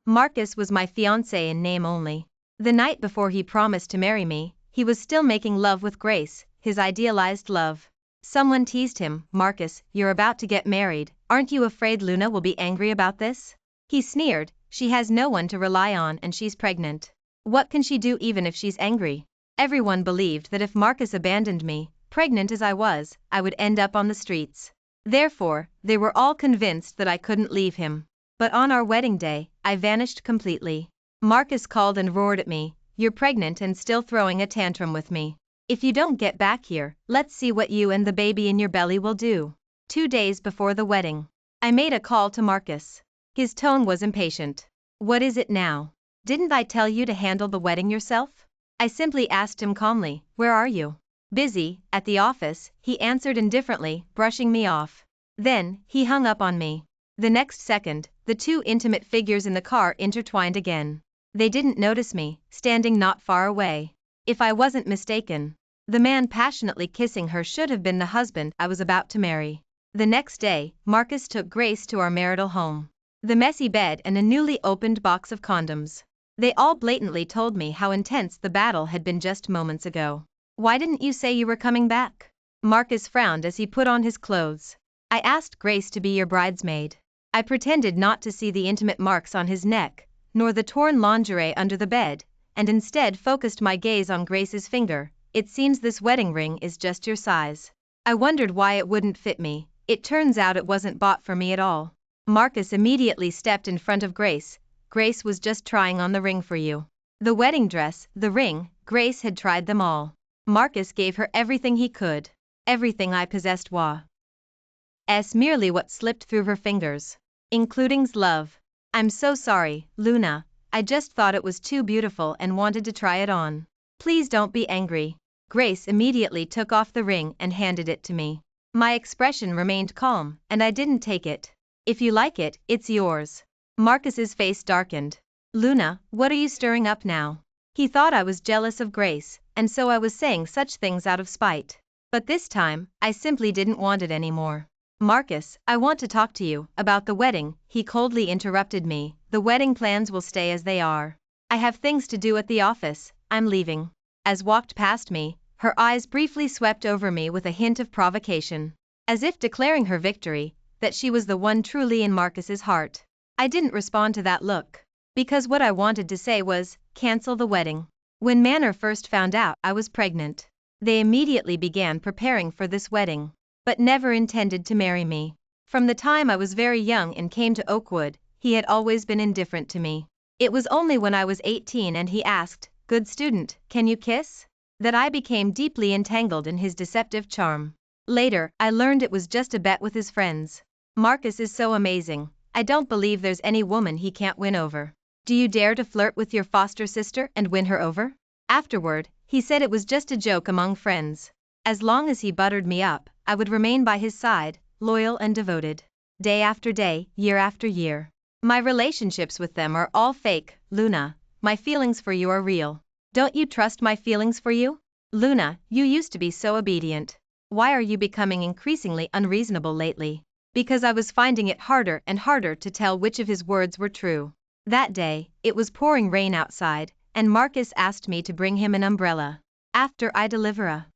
Marcus was my fiancé in name only. The night before he promised to marry me, he was still making love with Grace, his idealized love. Someone teased him, "Marcus, you're about to get married, aren't you afraid Luna will be angry about this?" He sneered, "She has no one to rely on and she's pregnant. What can she do even if she's angry?" Everyone believed that if Marcus abandoned me, pregnant as I was, I would end up on the streets. Therefore, they were all convinced that I couldn't leave him. But on our wedding day, I vanished completely. Marcus called and roared at me, "You're pregnant and still throwing a tantrum with me. If you don't get back here, let's see what you and the baby in your belly will do." 2 days before the wedding, I made a call to Marcus. His tone was impatient. "What is it now? Didn't I tell you to handle the wedding yourself?" I simply asked him calmly, "Where are you?" "Busy, at the office," he answered indifferently, brushing me off. Then, he hung up on me. The next second, the two intimate figures in the car intertwined again. They didn't notice me, standing not far away. If I wasn't mistaken, the man passionately kissing her should have been the husband I was about to marry. The next day, Marcus took Grace to our marital home. The messy bed and a newly opened box of condoms. They all blatantly told me how intense the battle had been just moments ago. "Why didn't you say you were coming back?" Marcus frowned as he put on his clothes. "I asked Grace to be your bridesmaid." I pretended not to see the intimate marks on his neck, nor the torn lingerie under the bed, and instead focused my gaze on Grace's finger. "It seems this wedding ring is just your size." I wondered why it wouldn't fit me. It turns out it wasn't bought for me at all. Marcus immediately stepped in front of Grace. "Grace was just trying on the ring for you." The wedding dress, the ring, Grace had tried them all. Marcus gave her everything he could. Everything I possessed was merely what slipped through her fingers, including love. "I'm so sorry, Luna, I just thought it was too beautiful and wanted to try it on. Please don't be angry." Grace immediately took off the ring and handed it to me. My expression remained calm, and I didn't take it. "If you like it, it's yours." Marcus's face darkened. "Luna, what are you stirring up now?" He thought I was jealous of Grace, and so I was saying such things out of spite. But this time, I simply didn't want it anymore. "Marcus, I want to talk to you about the wedding," he coldly interrupted me. "The wedding plans will stay as they are. I have things to do at the office, I'm leaving." As walked past me, her eyes briefly swept over me with a hint of provocation, as if declaring her victory, that she was the one truly in Marcus's heart. I didn't respond to that look, because what I wanted to say was, cancel the wedding. When Manor first found out I was pregnant, they immediately began preparing for this wedding, but never intended to marry me. From the time I was very young and came to Oakwood, he had always been indifferent to me. It was only when I was 18 and he asked, "Good student, can you kiss?" that I became deeply entangled in his deceptive charm. Later, I learned it was just a bet with his friends. Marcus is so amazing, I don't believe there's any woman he can't win over. "Do you dare to flirt with your foster sister and win her over?" Afterward, he said it was just a joke among friends. As long as he buttered me up, I would remain by his side, loyal and devoted. Day after day, year after year. My relationships with them are all fake, Luna. My feelings for you are real. Don't you trust my feelings for you? Luna, you used to be so obedient. Why are you becoming increasingly unreasonable lately? Because I was finding it harder and harder to tell which of his words were true. That day, it was pouring rain outside, and Marcus asked me to bring him an umbrella. After I deliver a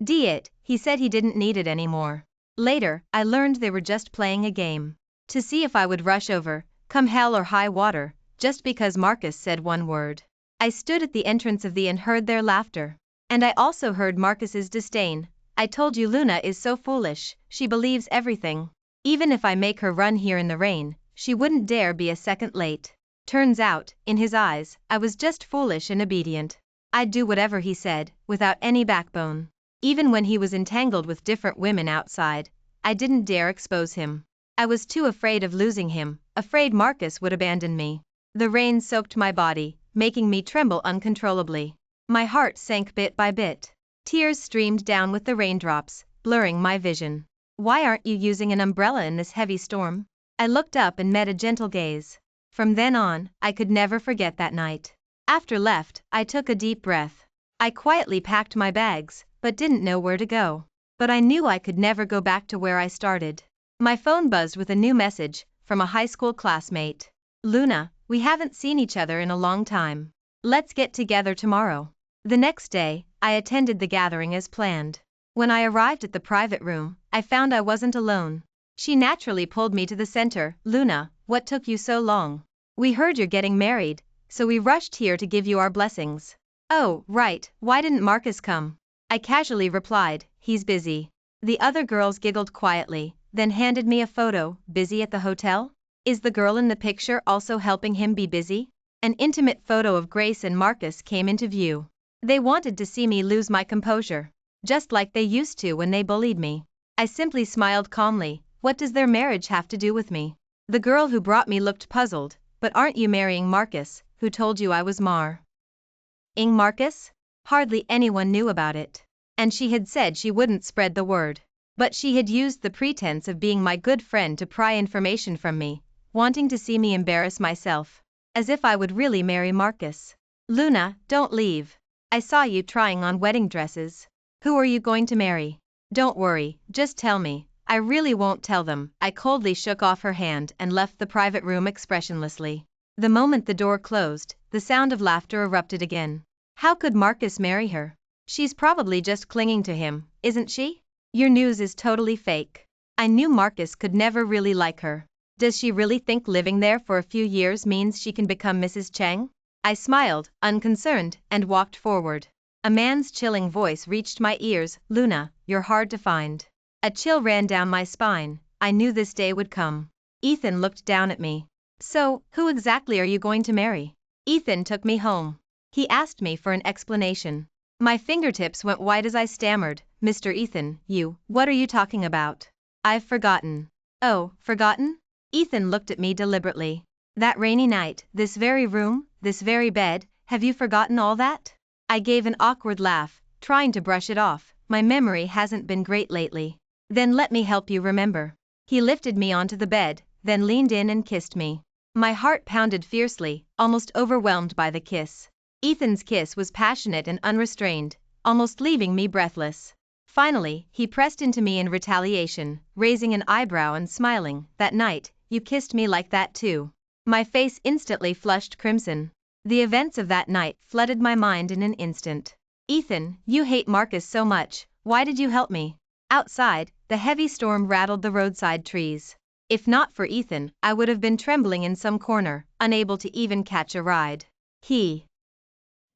diet, he said he didn't need it anymore. Later, I learned they were just playing a game, to see if I would rush over, come hell or high water, just because Marcus said one word. I stood at the entrance of the inn and heard their laughter. And I also heard Marcus's disdain. "I told you Luna is so foolish, she believes everything. Even if I make her run here in the rain, she wouldn't dare be a second late." Turns out, in his eyes, I was just foolish and obedient. I'd do whatever he said, without any backbone. Even when he was entangled with different women outside, I didn't dare expose him. I was too afraid of losing him, afraid Marcus would abandon me. The rain soaked my body, making me tremble uncontrollably. My heart sank bit by bit. Tears streamed down with the raindrops, blurring my vision. "Why aren't you using an umbrella in this heavy storm?" I looked up and met a gentle gaze. From then on, I could never forget that night. After left, I took a deep breath. I quietly packed my bags, but didn't know where to go. But I knew I could never go back to where I started. My phone buzzed with a new message, from a high school classmate. Luna, we haven't seen each other in a long time. Let's get together tomorrow. The next day, I attended the gathering as planned. When I arrived at the private room, I found I wasn't alone. She naturally pulled me to the center. Luna, what took you so long? We heard you're getting married, so we rushed here to give you our blessings. Oh, right, why didn't Marcus come? I casually replied, he's busy. The other girls giggled quietly, then handed me a photo. Busy at the hotel? Is the girl in the picture also helping him be busy? An intimate photo of Grace and Marcus came into view. They wanted to see me lose my composure, just like they used to when they bullied me. I simply smiled calmly. What does their marriage have to do with me? The girl who brought me looked puzzled. But aren't you marrying Marcus, who told you I was Marcus? Hardly anyone knew about it. And she had said she wouldn't spread the word. But she had used the pretense of being my good friend to pry information from me, wanting to see me embarrass myself. As if I would really marry Marcus. Luna, don't leave. I saw you trying on wedding dresses. Who are you going to marry? Don't worry, just tell me. I really won't tell them. I coldly shook off her hand and left the private room expressionlessly. The moment the door closed, the sound of laughter erupted again. How could Marcus marry her? She's probably just clinging to him, isn't she? Your news is totally fake. I knew Marcus could never really like her. Does she really think living there for a few years means she can become Mrs. Chang? I smiled, unconcerned, and walked forward. A man's chilling voice reached my ears. Luna, you're hard to find. A chill ran down my spine. I knew this day would come. Ethan looked down at me. So, who exactly are you going to marry? Ethan took me home. He asked me for an explanation. My fingertips went white as I stammered, Mr. Ethan, what are you talking about? I've forgotten. Oh, forgotten? Ethan looked at me deliberately. That rainy night, this very room, this very bed, have you forgotten all that? I gave an awkward laugh, trying to brush it off. My memory hasn't been great lately. Then let me help you remember. He lifted me onto the bed, then leaned in and kissed me. My heart pounded fiercely, almost overwhelmed by the kiss. Ethan's kiss was passionate and unrestrained, almost leaving me breathless. Finally, he pressed into me in retaliation, raising an eyebrow and smiling. That night, you kissed me like that too. My face instantly flushed crimson. The events of that night flooded my mind in an instant. Ethan, you hate Marcus so much, why did you help me? Outside, the heavy storm rattled the roadside trees. If not for Ethan, I would have been trembling in some corner, unable to even catch a ride. He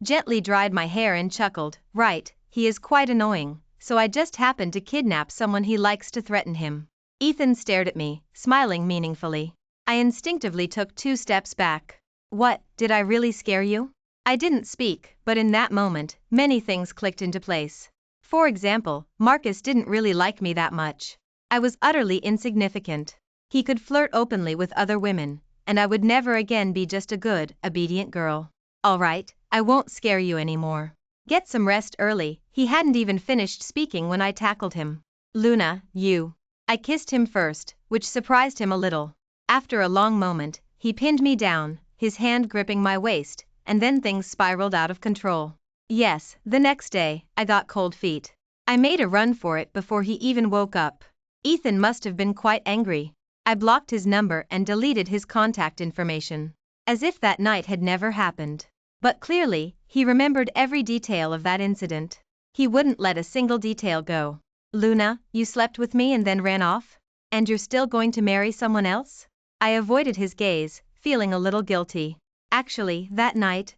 gently dried my hair and chuckled. Right, he is quite annoying, so I just happened to kidnap someone he likes to threaten him. Ethan stared at me, smiling meaningfully. I instinctively took 2 steps back. What, did I really scare you? I didn't speak, but in that moment, many things clicked into place. For example, Marcus didn't really like me that much. I was utterly insignificant. He could flirt openly with other women, and I would never again be just a good, obedient girl. All right, I won't scare you anymore. Get some rest early. He hadn't even finished speaking when I tackled him. Luna, you. I kissed him first, which surprised him a little. After a long moment, he pinned me down, his hand gripping my waist, and then things spiraled out of control. Yes, the next day, I got cold feet. I made a run for it before he even woke up. Ethan must have been quite angry. I blocked his number and deleted his contact information. As if that night had never happened. But clearly, he remembered every detail of that incident. He wouldn't let a single detail go. Luna, you slept with me and then ran off? And you're still going to marry someone else? I avoided his gaze, feeling a little guilty. Actually, that night,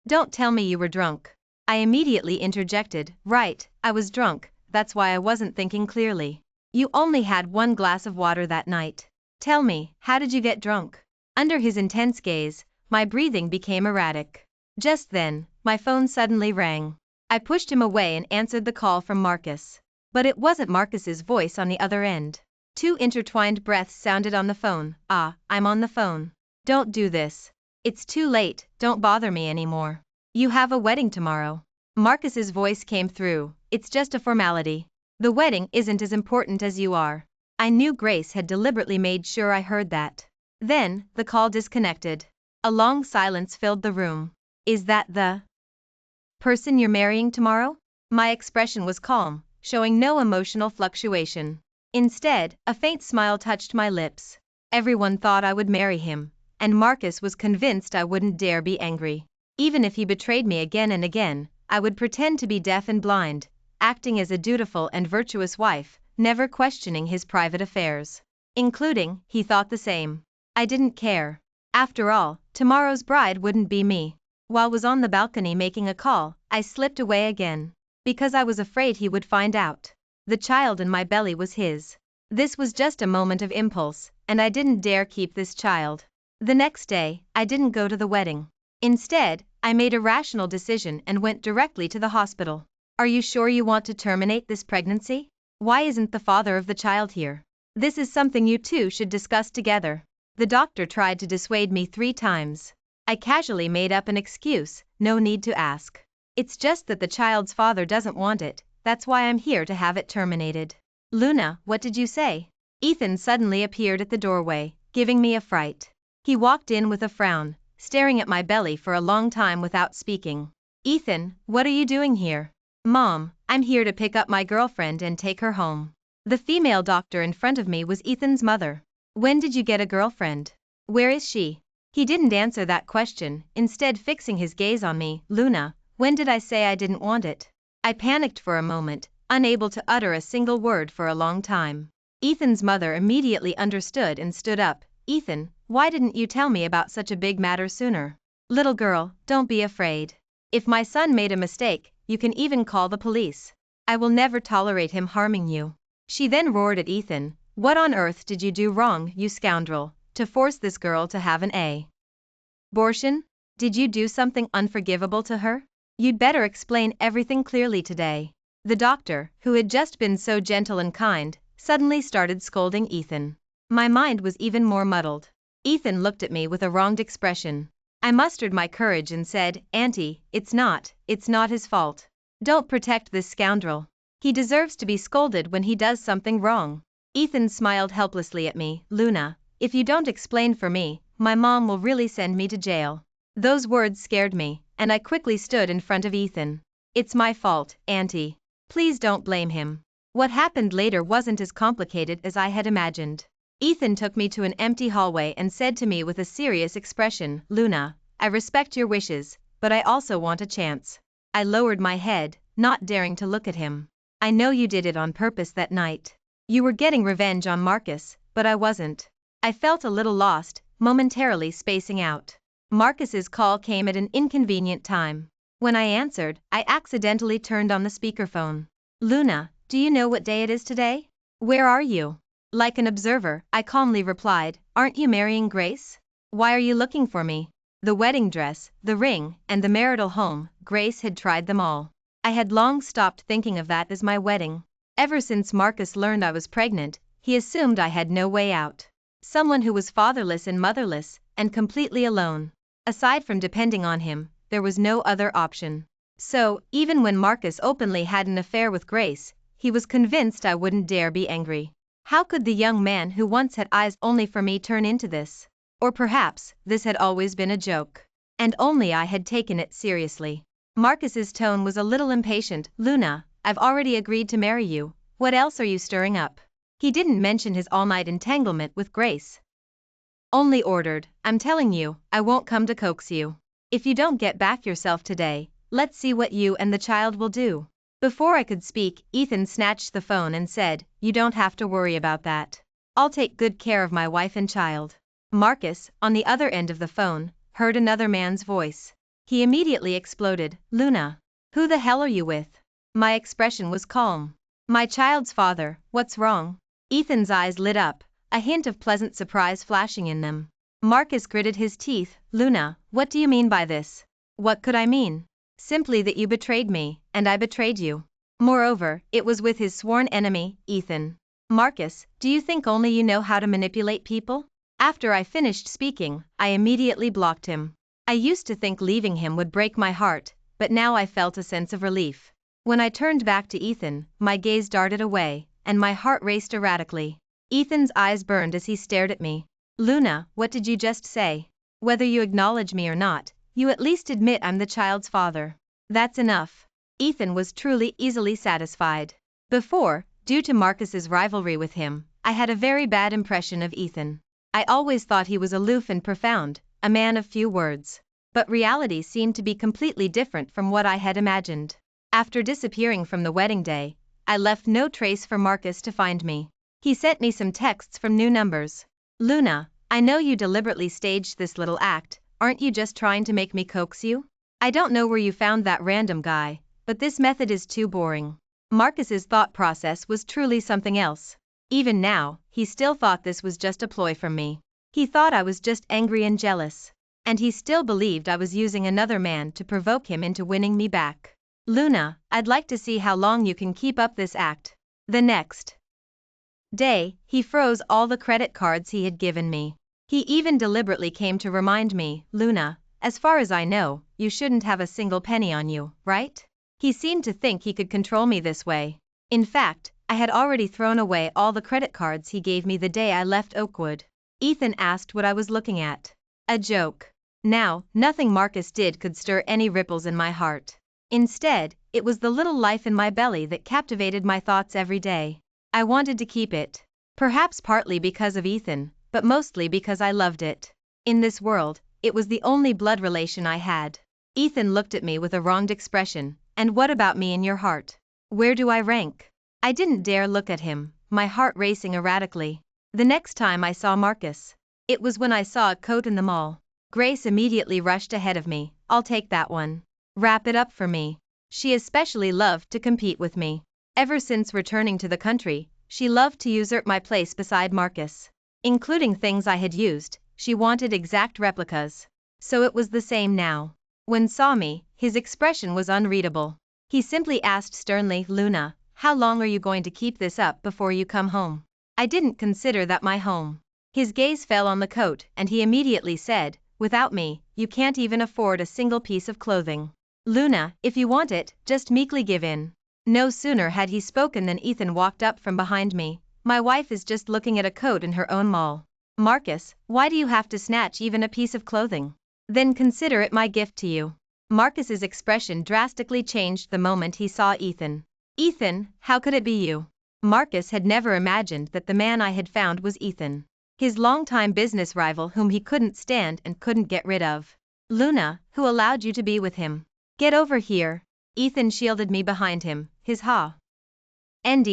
Don't tell me you were drunk. I immediately interjected. Right, I was drunk, that's why I wasn't thinking clearly. You only had 1 glass of water that night. Tell me, how did you get drunk? Under his intense gaze, my breathing became erratic. Just then, my phone suddenly rang. I pushed him away and answered the call from Marcus. But it wasn't Marcus's voice on the other end. 2 intertwined breaths sounded on the phone. I'm on the phone. Don't do this. It's too late, don't bother me anymore. You have a wedding tomorrow. Marcus's voice came through. It's just a formality. The wedding isn't as important as you are. I knew Grace had deliberately made sure I heard that. Then, the call disconnected. A long silence filled the room. Is that the person you're marrying tomorrow? My expression was calm, showing no emotional fluctuation. Instead, a faint smile touched my lips. Everyone thought I would marry him, and Marcus was convinced I wouldn't dare be angry. Even if he betrayed me again and again, I would pretend to be deaf and blind, acting as a dutiful and virtuous wife, never questioning his private affairs. Including, he thought the same. I didn't care. After all, tomorrow's bride wouldn't be me. While was on the balcony making a call, I slipped away again. Because I was afraid he would find out. The child in my belly was his. This was just a moment of impulse, and I didn't dare keep this child. The next day, I didn't go to the wedding. Instead, I made a rational decision and went directly to the hospital. Are you sure you want to terminate this pregnancy? Why isn't the father of the child here? This is something you two should discuss together. The doctor tried to dissuade me 3 times. I casually made up an excuse, no need to ask. It's just that the child's father doesn't want it, that's why I'm here to have it terminated. Luna, what did you say? Ethan suddenly appeared at the doorway, giving me a fright. He walked in with a frown, staring at my belly for a long time without speaking. Ethan, what are you doing here? Mom, I'm here to pick up my girlfriend and take her home. The female doctor in front of me was Ethan's mother. When did you get a girlfriend? Where is she? He didn't answer that question, instead fixing his gaze on me. Luna, when did I say I didn't want it? I panicked for a moment, unable to utter a single word for a long time. Ethan's mother immediately understood and stood up. Ethan, why didn't you tell me about such a big matter sooner? Little girl, don't be afraid. If my son made a mistake, you can even call the police. I will never tolerate him harming you. She then roared at Ethan, what on earth did you do wrong, you scoundrel, to force this girl to have an abortion? Did you do something unforgivable to her? You'd better explain everything clearly today. The doctor, who had just been so gentle and kind, suddenly started scolding Ethan. My mind was even more muddled. Ethan looked at me with a wronged expression. I mustered my courage and said, Auntie, it's not his fault. Don't protect this scoundrel. He deserves to be scolded when he does something wrong. Ethan smiled helplessly at me. Luna, if you don't explain for me, my mom will really send me to jail. Those words scared me, and I quickly stood in front of Ethan. It's my fault, Auntie. Please don't blame him. What happened later wasn't as complicated as I had imagined. Ethan took me to an empty hallway and said to me with a serious expression, Luna, I respect your wishes, but I also want a chance. I lowered my head, not daring to look at him. I know you did it on purpose that night. You were getting revenge on Marcus, but I wasn't. I felt a little lost, momentarily spacing out. Marcus's call came at an inconvenient time. When I answered, I accidentally turned on the speakerphone. Luna, do you know what day it is today? Where are you? Like an observer, I calmly replied, aren't you marrying Grace? Why are you looking for me? The wedding dress, the ring, and the marital home, Grace had tried them all. I had long stopped thinking of that as my wedding. Ever since Marcus learned I was pregnant, he assumed I had no way out. Someone who was fatherless and motherless, and completely alone. Aside from depending on him, there was no other option. So, even when Marcus openly had an affair with Grace, he was convinced I wouldn't dare be angry. How could the young man who once had eyes only for me turn into this? Or perhaps, this had always been a joke. And only I had taken it seriously. Marcus's tone was a little impatient. Luna, I've already agreed to marry you, what else are you stirring up? He didn't mention his all-night entanglement with Grace. Only ordered, I'm telling you, I won't come to coax you. If you don't get back yourself today, let's see what you and the child will do. Before I could speak, Ethan snatched the phone and said, you don't have to worry about that. I'll take good care of my wife and child. Marcus, on the other end of the phone, heard another man's voice. He immediately exploded, Luna. Who the hell are you with? My expression was calm. My child's father, what's wrong? Ethan's eyes lit up, a hint of pleasant surprise flashing in them. Marcus gritted his teeth, Luna, what do you mean by this? What could I mean? Simply that you betrayed me, and I betrayed you. Moreover, it was with his sworn enemy, Ethan. Marcus, do you think only you know how to manipulate people? After I finished speaking, I immediately blocked him. I used to think leaving him would break my heart, but now I felt a sense of relief. When I turned back to Ethan, my gaze darted away, and my heart raced erratically. Ethan's eyes burned as he stared at me. Luna, what did you just say? Whether you acknowledge me or not, you at least admit I'm the child's father. That's enough. Ethan was truly easily satisfied. Before, due to Marcus's rivalry with him, I had a very bad impression of Ethan. I always thought he was aloof and profound, a man of few words. But reality seemed to be completely different from what I had imagined. After disappearing from the wedding day, I left no trace for Marcus to find me. He sent me some texts from new numbers. Luna, I know you deliberately staged this little act, aren't you just trying to make me coax you? I don't know where you found that random guy, but this method is too boring. Marcus's thought process was truly something else. Even now, he still thought this was just a ploy from me. He thought I was just angry and jealous. And he still believed I was using another man to provoke him into winning me back. Luna, I'd like to see how long you can keep up this act. The next day, he froze all the credit cards he had given me. He even deliberately came to remind me, Luna, as far as I know, you shouldn't have a single penny on you, right? He seemed to think he could control me this way. In fact, I had already thrown away all the credit cards he gave me the day I left Oakwood. Ethan asked what I was looking at. A joke. Now, nothing Marcus did could stir any ripples in my heart. Instead, it was the little life in my belly that captivated my thoughts every day. I wanted to keep it. Perhaps partly because of Ethan, but mostly because I loved it. In this world, it was the only blood relation I had. Ethan looked at me with a wronged expression. And what about me in your heart? Where do I rank? I didn't dare look at him, my heart racing erratically. The next time I saw Marcus, it was when I saw a coat in the mall. Grace immediately rushed ahead of me. I'll take that one. Wrap it up for me. She especially loved to compete with me. Ever since returning to the country, she loved to usurp my place beside Marcus. Including things I had used, she wanted exact replicas. So it was the same now. When saw me, his expression was unreadable. He simply asked sternly, Luna, how long are you going to keep this up before you come home? I didn't consider that my home. His gaze fell on the coat and he immediately said, without me, you can't even afford a single piece of clothing. Luna, if you want it, just meekly give in. No sooner had he spoken than Ethan walked up from behind me. My wife is just looking at a coat in her own mall. Marcus, why do you have to snatch even a piece of clothing? Then consider it my gift to you. Marcus's expression drastically changed the moment he saw Ethan. Ethan, how could it be you? Marcus had never imagined that the man I had found was Ethan. His longtime business rival whom he couldn't stand and couldn't get rid of. Luna, who allowed you to be with him? Get over here. Ethan shielded me behind him, his hand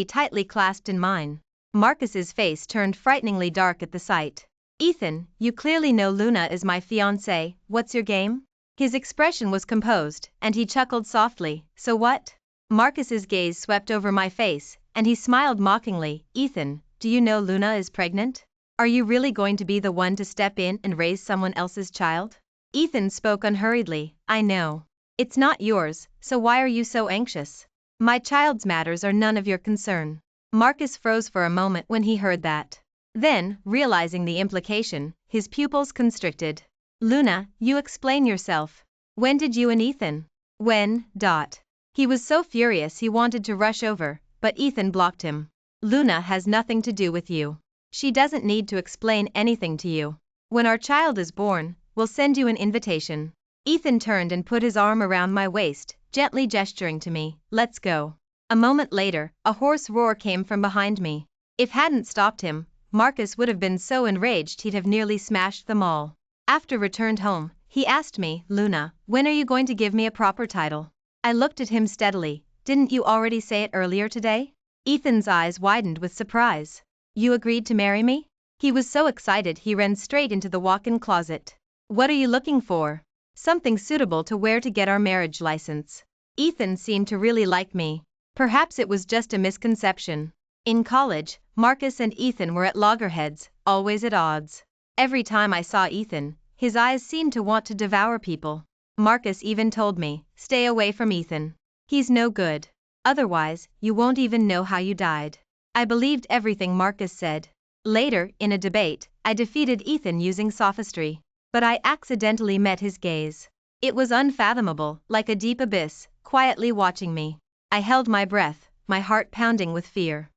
tightly clasped in mine. Marcus's face turned frighteningly dark at the sight. Ethan, you clearly know Luna is my fiancé, what's your game? His expression was composed, and he chuckled softly, so what? Marcus's gaze swept over my face, and he smiled mockingly, Ethan, do you know Luna is pregnant? Are you really going to be the one to step in and raise someone else's child? Ethan spoke unhurriedly, I know. It's not yours, so why are you so anxious? My child's matters are none of your concern. Marcus froze for a moment when he heard that. Then, realizing the implication, his pupils constricted. Luna, you explain yourself. When did you and Ethan? When, He was so furious he wanted to rush over, but Ethan blocked him. Luna has nothing to do with you. She doesn't need to explain anything to you. When our child is born, we'll send you an invitation. Ethan turned and put his arm around my waist, gently gesturing to me, let's go. A moment later, a hoarse roar came from behind me. If hadn't stopped him, Marcus would have been so enraged he'd have nearly smashed them all. After returned home, he asked me, Luna, when are you going to give me a proper title? I looked at him steadily. Didn't you already say it earlier today? Ethan's eyes widened with surprise. You agreed to marry me? He was so excited he ran straight into the walk-in closet. What are you looking for? Something suitable to wear to get our marriage license. Ethan seemed to really like me. Perhaps it was just a misconception. In college, Marcus and Ethan were at loggerheads, always at odds. Every time I saw Ethan, his eyes seemed to want to devour people. Marcus even told me, stay away from Ethan. He's no good. Otherwise, you won't even know how you died. I believed everything Marcus said. Later, in a debate, I defeated Ethan using sophistry. But I accidentally met his gaze. It was unfathomable, like a deep abyss, quietly watching me. I held my breath, my heart pounding with fear.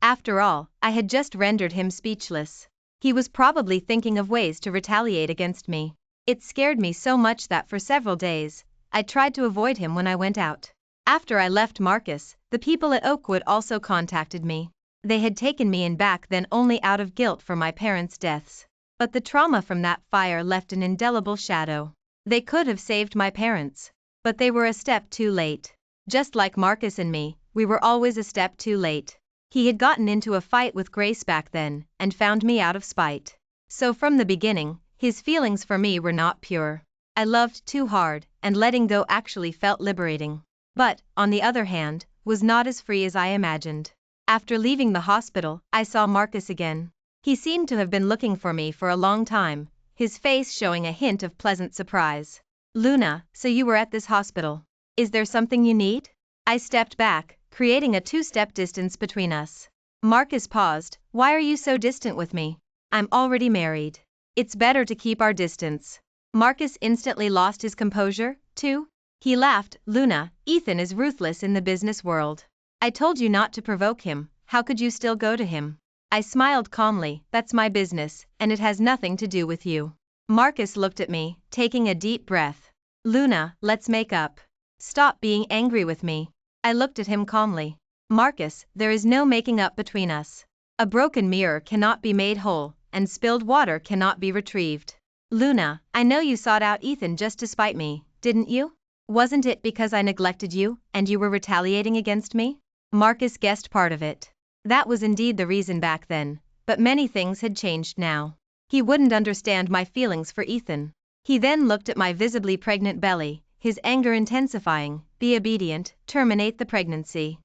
After all, I had just rendered him speechless. He was probably thinking of ways to retaliate against me. It scared me so much that for several days, I tried to avoid him when I went out. After I left Marcus, the people at Oakwood also contacted me. They had taken me in back then only out of guilt for my parents' deaths. But the trauma from that fire left an indelible shadow. They could have saved my parents, but they were a step too late. Just like Marcus and me, we were always a step too late. He had gotten into a fight with Grace back then, and found me out of spite. So from the beginning, his feelings for me were not pure. I loved too hard, and letting go actually felt liberating. But, on the other hand, was not as free as I imagined. After leaving the hospital, I saw Marcus again. He seemed to have been looking for me for a long time, his face showing a hint of pleasant surprise. Luna, so you were at this hospital. Is there something you need? I stepped back, creating a two-step distance between us. Marcus paused. Why are you so distant with me? I'm already married. It's better to keep our distance. Marcus instantly lost his composure, too. He laughed. Luna, Ethan is ruthless in the business world. I told you not to provoke him, how could you still go to him? I smiled calmly. That's my business, and it has nothing to do with you. Marcus looked at me, taking a deep breath. Luna, let's make up. Stop being angry with me. I looked at him calmly. Marcus, there is no making up between us. A broken mirror cannot be made whole, and spilled water cannot be retrieved. Luna, I know you sought out Ethan just to spite me, didn't you? Wasn't it because I neglected you, and you were retaliating against me? Marcus guessed part of it. That was indeed the reason back then, but many things had changed now. He wouldn't understand my feelings for Ethan. He then looked at my visibly pregnant belly, his anger intensifying. Be obedient, terminate the pregnancy.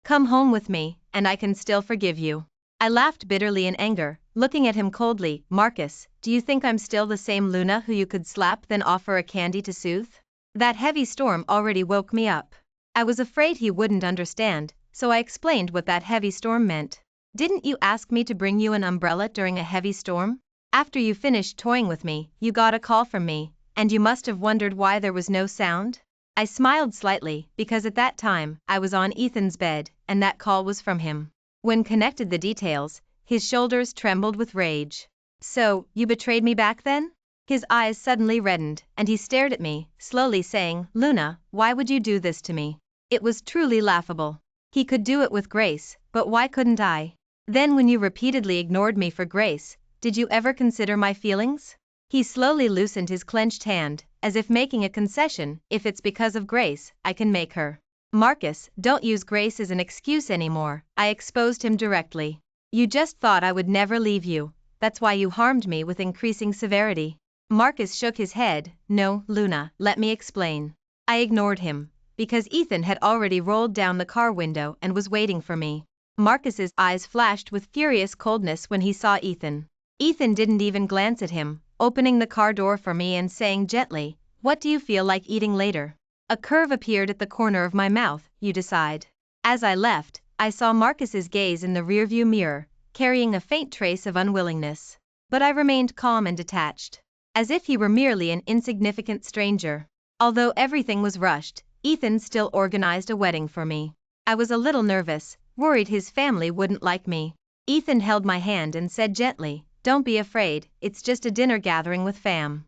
Come home with me, and I can still forgive you. I laughed bitterly in anger, looking at him coldly. Marcus, do you think I'm still the same Luna who you could slap then offer a candy to soothe? That heavy storm already woke me up. I was afraid he wouldn't understand, so I explained what that heavy storm meant. Didn't you ask me to bring you an umbrella during a heavy storm? After you finished toying with me, you got a call from me, and you must have wondered why there was no sound? I smiled slightly, because at that time, I was on Ethan's bed, and that call was from him. When connected the details, his shoulders trembled with rage. So, you betrayed me back then? His eyes suddenly reddened, and he stared at me, slowly saying, Luna, why would you do this to me? It was truly laughable. He could do it with Grace, but why couldn't I? Then when you repeatedly ignored me for Grace, did you ever consider my feelings? He slowly loosened his clenched hand, as if making a concession. If it's because of Grace, I can make her. Marcus, don't use Grace as an excuse anymore. I exposed him directly. You just thought I would never leave you, that's why you harmed me with increasing severity. Marcus shook his head. No, Luna, let me explain. I ignored him, because Ethan had already rolled down the car window and was waiting for me. Marcus's eyes flashed with furious coldness when he saw Ethan. Ethan didn't even glance at him, opening the car door for me and saying gently, what do you feel like eating later? A curve appeared at the corner of my mouth. You decide. As I left, I saw Marcus's gaze in the rearview mirror, carrying a faint trace of unwillingness. But I remained calm and detached, as if he were merely an insignificant stranger. Although everything was rushed, Ethan still organized a wedding for me. I was a little nervous, worried his family wouldn't like me. Ethan held my hand and said gently, don't be afraid, it's just a dinner gathering with fam.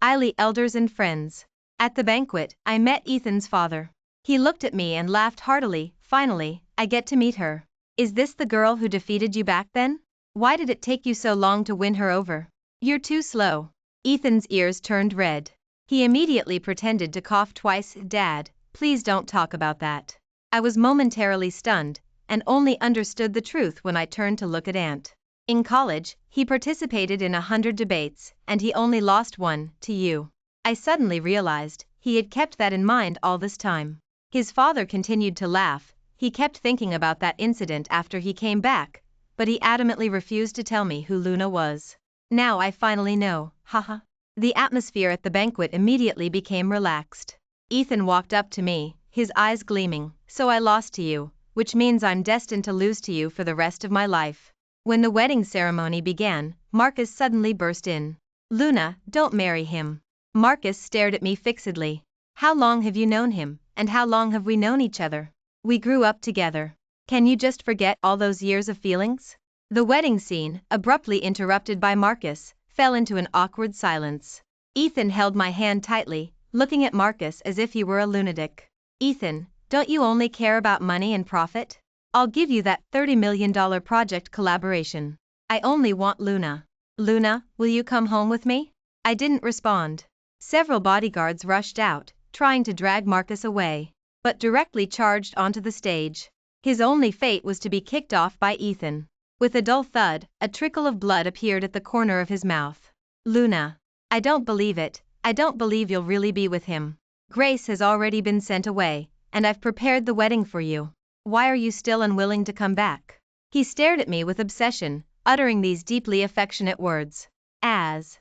Elders and friends. At the banquet, I met Ethan's father. He looked at me and laughed heartily. Finally, I get to meet her. Is this the girl who defeated you back then? Why did it take you so long to win her over? You're too slow. Ethan's ears turned red. He immediately pretended to cough twice. Dad, please don't talk about that. I was momentarily stunned, and only understood the truth when I turned to look at Aunt. In college, he participated in 100 debates, and he only lost one, to you. I suddenly realized, he had kept that in mind all this time. His father continued to laugh. He kept thinking about that incident after he came back, but he adamantly refused to tell me who Luna was. Now I finally know, haha. The atmosphere at the banquet immediately became relaxed. Ethan walked up to me, his eyes gleaming. So I lost to you, which means I'm destined to lose to you for the rest of my life. When the wedding ceremony began, Marcus suddenly burst in. Luna, don't marry him. Marcus stared at me fixedly. How long have you known him, and how long have we known each other? We grew up together. Can you just forget all those years of feelings? The wedding scene, abruptly interrupted by Marcus, fell into an awkward silence. Ethan held my hand tightly, looking at Marcus as if he were a lunatic. Ethan, don't you only care about money and profit? I'll give you that $30 million project collaboration. I only want Luna. Luna, will you come home with me? I didn't respond. Several bodyguards rushed out, trying to drag Marcus away, but directly charged onto the stage. His only fate was to be kicked off by Ethan. With a dull thud, a trickle of blood appeared at the corner of his mouth. Luna. I don't believe it. I don't believe you'll really be with him. Grace has already been sent away, and I've prepared the wedding for you. Why are you still unwilling to come back? He stared at me with obsession, uttering these deeply affectionate words. As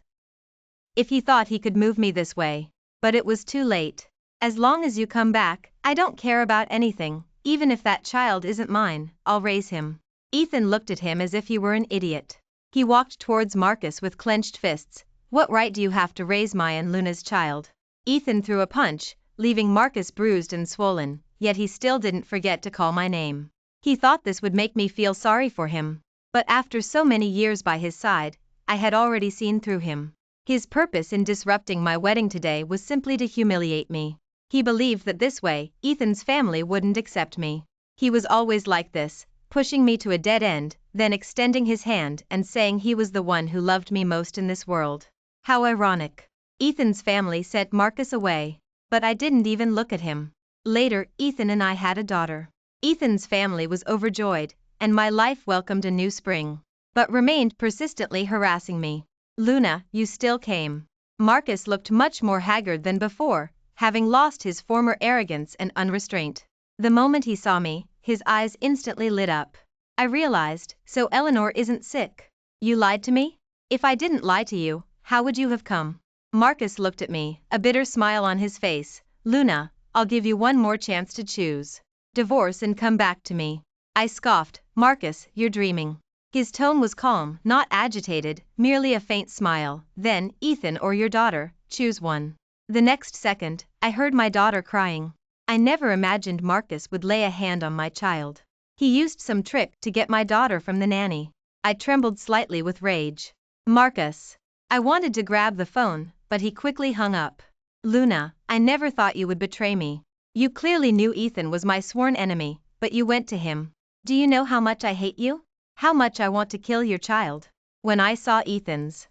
if he thought he could move me this way. But it was too late. As long as you come back, I don't care about anything. Even if that child isn't mine, I'll raise him. Ethan looked at him as if he were an idiot. He walked towards Marcus with clenched fists. What right do you have to raise my and Luna's child? Ethan threw a punch, leaving Marcus bruised and swollen, yet he still didn't forget to call my name. He thought this would make me feel sorry for him. But after so many years by his side, I had already seen through him. His purpose in disrupting my wedding today was simply to humiliate me. He believed that this way, Ethan's family wouldn't accept me. He was always like this, pushing me to a dead end, then extending his hand and saying he was the one who loved me most in this world. How ironic. Ethan's family sent Marcus away, but I didn't even look at him. Later, Ethan and I had a daughter. Ethan's family was overjoyed, and my life welcomed a new spring, but remained persistently harassing me. Luna, you still came. Marcus looked much more haggard than before, having lost his former arrogance and unrestraint. The moment he saw me, his eyes instantly lit up. I realized, so Eleanor isn't sick. You lied to me? If I didn't lie to you, how would you have come? Marcus looked at me, a bitter smile on his face. Luna, I'll give you one more chance to choose. Divorce and come back to me. I scoffed. Marcus, you're dreaming. His tone was calm, not agitated, merely a faint smile. Then, Ethan or your daughter, choose one. The next second, I heard my daughter crying. I never imagined Marcus would lay a hand on my child. He used some trick to get my daughter from the nanny. I trembled slightly with rage. Marcus. I wanted to grab the phone, but he quickly hung up. Luna, I never thought you would betray me. You clearly knew Ethan was my sworn enemy, but you went to him. Do you know how much I hate you? How much I want to kill your child? When I saw Ethan's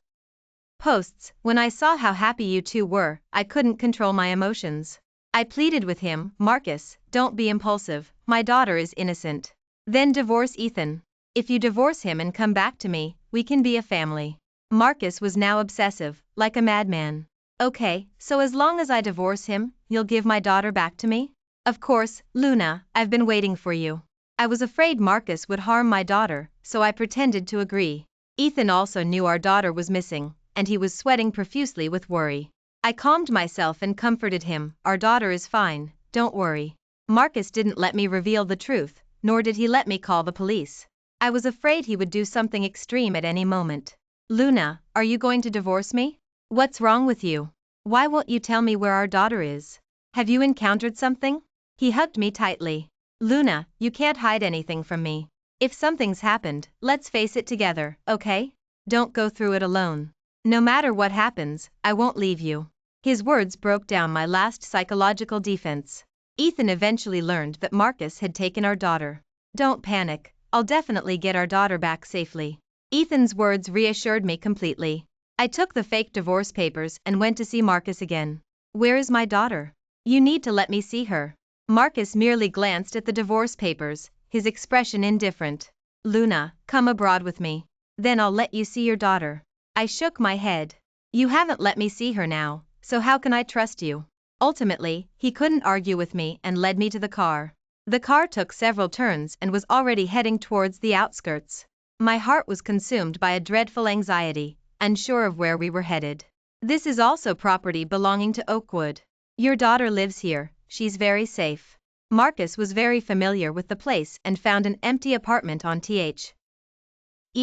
posts, when I saw how happy you two were, I couldn't control my emotions. I pleaded with him, Marcus, don't be impulsive, my daughter is innocent. Then divorce Ethan. If you divorce him and come back to me, we can be a family. Marcus was now obsessive, like a madman. Okay, so as long as I divorce him, you'll give my daughter back to me? Of course, Luna, I've been waiting for you. I was afraid Marcus would harm my daughter, so I pretended to agree. Ethan also knew our daughter was missing, and he was sweating profusely with worry. I calmed myself and comforted him. Our daughter is fine, don't worry. Marcus didn't let me reveal the truth, nor did he let me call the police. I was afraid he would do something extreme at any moment. Luna, are you going to divorce me? What's wrong with you? Why won't you tell me where our daughter is? Have you encountered something? He hugged me tightly. Luna, you can't hide anything from me. If something's happened, let's face it together, okay? Don't go through it alone. No matter what happens, I won't leave you. His words broke down my last psychological defense. Ethan eventually learned that Marcus had taken our daughter. Don't panic, I'll definitely get our daughter back safely. Ethan's words reassured me completely. I took the fake divorce papers and went to see Marcus again. Where is my daughter? You need to let me see her. Marcus merely glanced at the divorce papers, his expression indifferent. Luna, come abroad with me. Then I'll let you see your daughter. I shook my head. You haven't let me see her now, so how can I trust you? Ultimately, he couldn't argue with me and led me to the car. The car took several turns and was already heading towards the outskirts. My heart was consumed by a dreadful anxiety, unsure of where we were headed. This is also property belonging to Oakwood. Your daughter lives here, she's very safe. Marcus was very familiar with the place and found an empty apartment on TH's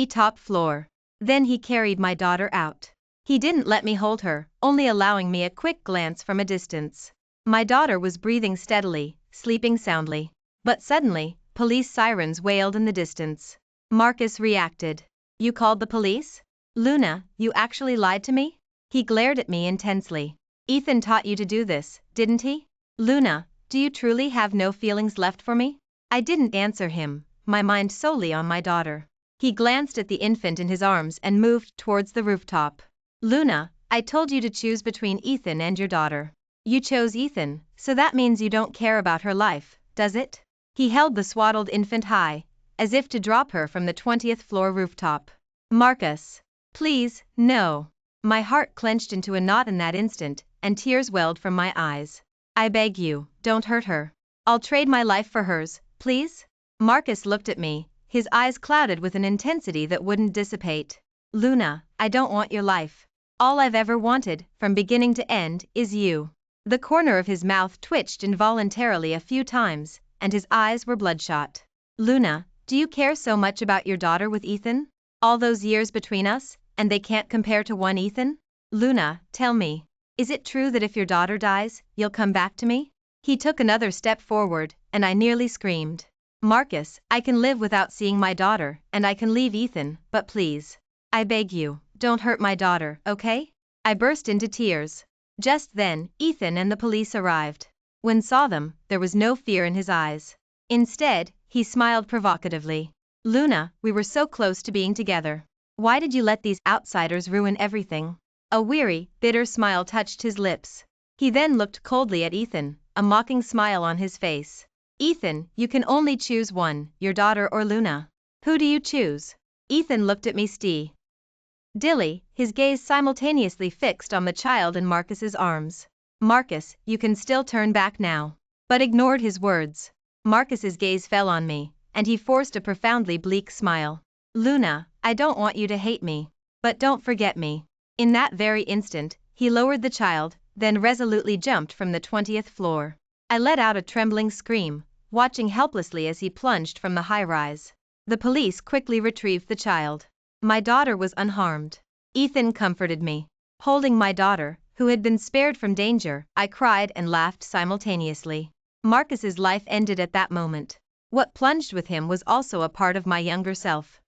top floor. Then he carried my daughter out. He didn't let me hold her, only allowing me a quick glance from a distance. My daughter was breathing steadily, sleeping soundly. But suddenly, police sirens wailed in the distance. Marcus reacted. You called the police? Luna, you actually lied to me? He glared at me intensely. Ethan taught you to do this, didn't he? Luna, do you truly have no feelings left for me? I didn't answer him, my mind solely on my daughter. He glanced at the infant in his arms and moved towards the rooftop. Luna, I told you to choose between Ethan and your daughter. You chose Ethan, so that means you don't care about her life, does it? He held the swaddled infant high, as if to drop her from the 20th floor rooftop. Marcus. Please, no. My heart clenched into a knot in that instant, and tears welled from my eyes. I beg you, don't hurt her. I'll trade my life for hers, please? Marcus looked at me, his eyes clouded with an intensity that wouldn't dissipate. Luna, I don't want your life. All I've ever wanted, from beginning to end, is you. The corner of his mouth twitched involuntarily a few times, and his eyes were bloodshot. Luna, do you care so much about your daughter with Ethan? All those years between us, and they can't compare to one Ethan? Luna, tell me, is it true that if your daughter dies, you'll come back to me? He took another step forward, and I nearly screamed. Marcus, I can live without seeing my daughter, and I can leave Ethan, but please. I beg you, don't hurt my daughter, okay? I burst into tears. Just then, Ethan and the police arrived. When saw them, there was no fear in his eyes. Instead, he smiled provocatively. Luna, we were so close to being together. Why did you let these outsiders ruin everything? A weary, bitter smile touched his lips. He then looked coldly at Ethan, a mocking smile on his face. Ethan, you can only choose one, your daughter or Luna. Who do you choose? Ethan looked at me steadily, his gaze simultaneously fixed on the child in Marcus's arms. Marcus, you can still turn back now. But ignored his words. Marcus's gaze fell on me, and he forced a profoundly bleak smile. Luna, I don't want you to hate me. But don't forget me. In that very instant, he lowered the child, then resolutely jumped from the 20th floor. I let out a trembling scream, watching helplessly as he plunged from the high-rise. The police quickly retrieved the child. My daughter was unharmed. Ethan comforted me. Holding my daughter, who had been spared from danger, I cried and laughed simultaneously. Marcus's life ended at that moment. What plunged with him was also a part of my younger self.